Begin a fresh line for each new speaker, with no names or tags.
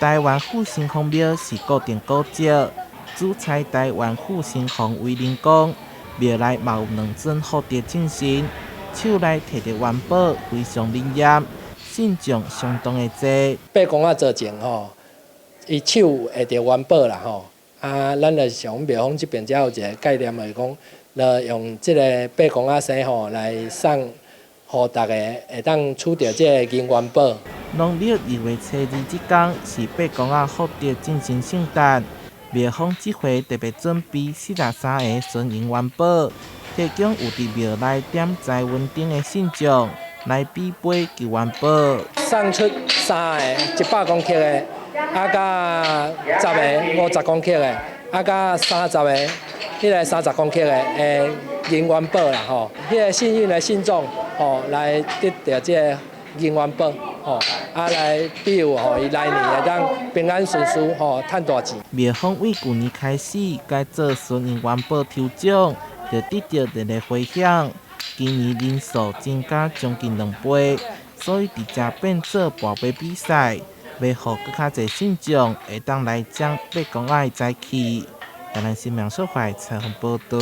台湾复兴宫庙是固定古迹，主宰台湾复兴宫威灵讲，庙内嘛有2尊福德正神，手内摕着元宝，非常灵验，信众相当的多。
八公仔造前吼，伊手会着元宝啦吼，咱就上庙方这边才有一个概念，就是讲，就用这个八公仔生吼来送，互大家会当取到这个银元宝。
农历2月初2这天是八公仔福德正神圣诞，庙方这回特别准备43个纯银元宝，提供有伫庙内点财运灯的信众来比杯求元宝。
送出3个100公克的，甲10个50公克的，甲30个迄个30公克的银元宝啦吼，迄个幸运的信众吼来得到这个银元宝吼，来庇佑吼伊来年会当平安顺遂吼，赚大钱。
庙方为去年开始改做纯银元宝抽奖，就得到热烈回响。今年人数增加将近2倍，所以直接变做博杯比赛，要互更较侪信众会当来争八公仔的财气。台南新民社会采访报道。